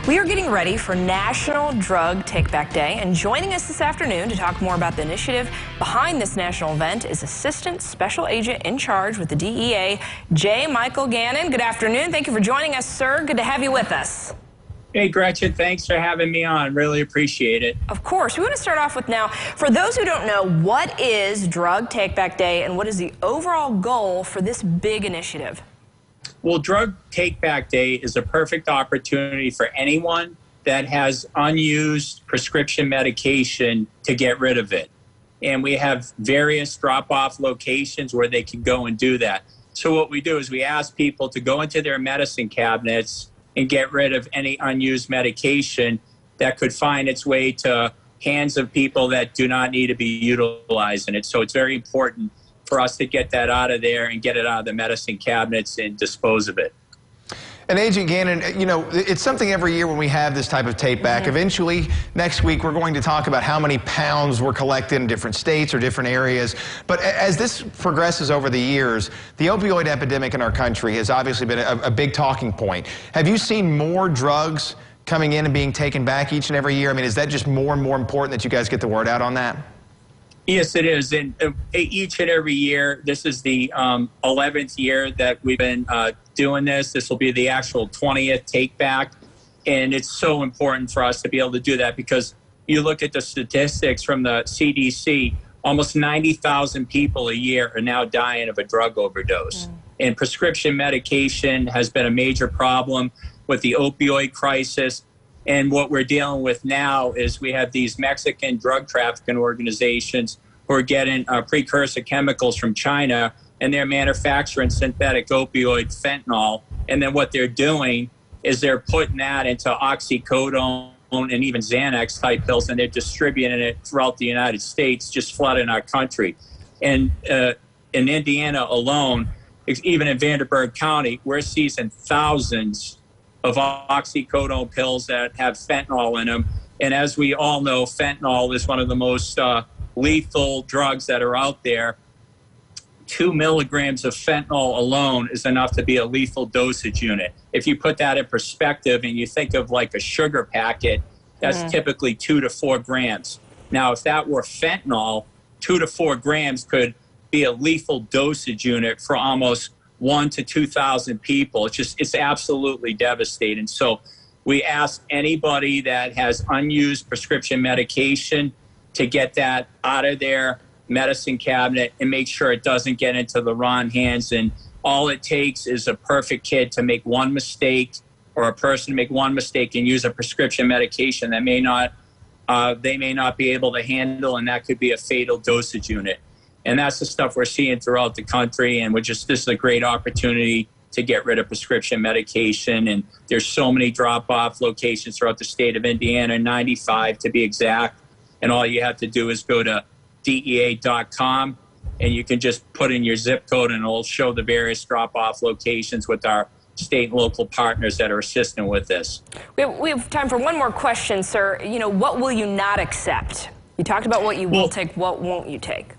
We are getting ready for National Drug Take Back Day, and joining us this afternoon to talk more about the initiative behind this national event is Assistant Special Agent in charge with the DEA, J. Michael Gannon. Good afternoon. Thank you for joining us, sir. Good to have you with us. Hey, Gretchen, thanks for having me on. Really appreciate it. Of course. We want to start off with now, for those who don't know, what is Drug Take Back Day and what is the overall goal for this big initiative? Well, Drug Take Back Day is a perfect opportunity for anyone that has unused prescription medication to get rid of it. And we have various drop-off locations where they can go and do that. So what we do is we ask people to go into their medicine cabinets and get rid of any unused medication that could find its way to hands of people that do not need to be utilizing it. So it's very important for us to get that out of there and get it out of the medicine cabinets and dispose of it. And Agent Gannon, you know, it's something every year when we have this type of take back. Eventually, next week, we're going to talk about how many pounds were collected in different states or different areas. But as this progresses over the years, the opioid epidemic in our country has obviously been a big talking point. Have you seen more drugs coming in and being taken back each and every year? I mean, is that just more and more important that you guys get the word out on that? Yes, it is. And each and every year, this is the 11th year that we've been doing this. This will be the actual 20th take back. And it's so important for us to be able to do that because you look at the statistics from the CDC, almost 90,000 people a year are now dying of a drug overdose. And prescription medication has been a major problem with the opioid crisis. And what we're dealing with now is we have these Mexican drug trafficking organizations who are getting precursor chemicals from China, and they're manufacturing synthetic opioid fentanyl. And then what they're doing is they're putting that into oxycodone and even Xanax type pills, and they're distributing it throughout the United States, just flooding our country. And in Indiana alone, even in Vanderburgh County, we're seizing thousands of oxycodone pills that have fentanyl in them. And as we all know, fentanyl is one of the most lethal drugs that are out there. 2 milligrams of fentanyl alone is enough to be a lethal dosage unit. If you put that in perspective and you think of like a sugar packet, that's typically 2 to 4 grams. Now, if that were fentanyl, 2 to 4 grams could be a lethal dosage unit for almost 1,000 to 2,000 people. It's absolutely devastating. So we ask anybody that has unused prescription medication to get that out of their medicine cabinet and make sure it doesn't get into the wrong hands. And all it takes is a perfect kid to make one mistake or a person to make one mistake and use a prescription medication that they may not be able to handle, and that could be a fatal dosage unit. And that's the stuff we're seeing throughout the country. And this is a great opportunity to get rid of prescription medication. And there's so many drop-off locations throughout the state of Indiana, 95 to be exact. And all you have to do is go to DEA.com and you can just put in your zip code and it'll show the various drop-off locations with our state and local partners that are assisting with this. We have time for one more question, sir. You know, what will you not accept? You talked about what you will take. What won't you take?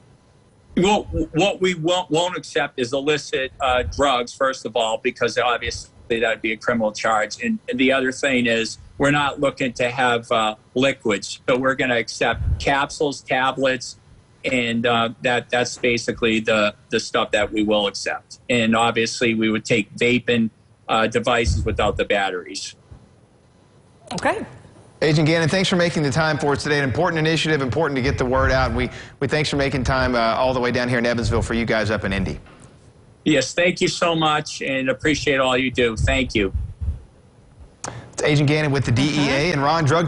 Well, what we won't accept is illicit drugs, first of all, because obviously that would be a criminal charge. And the other thing is we're not looking to have liquids, but we're going to accept capsules, tablets, and that's basically the stuff that we will accept. And obviously we would take vaping devices without the batteries. Okay. Agent Gannon, thanks for making the time for us today. An important initiative, important to get the word out. We thanks for making time all the way down here in Evansville for you guys up in Indy. Yes, thank you so much, and appreciate all you do. Thank you. It's Agent Gannon with the DEA and Ron Drug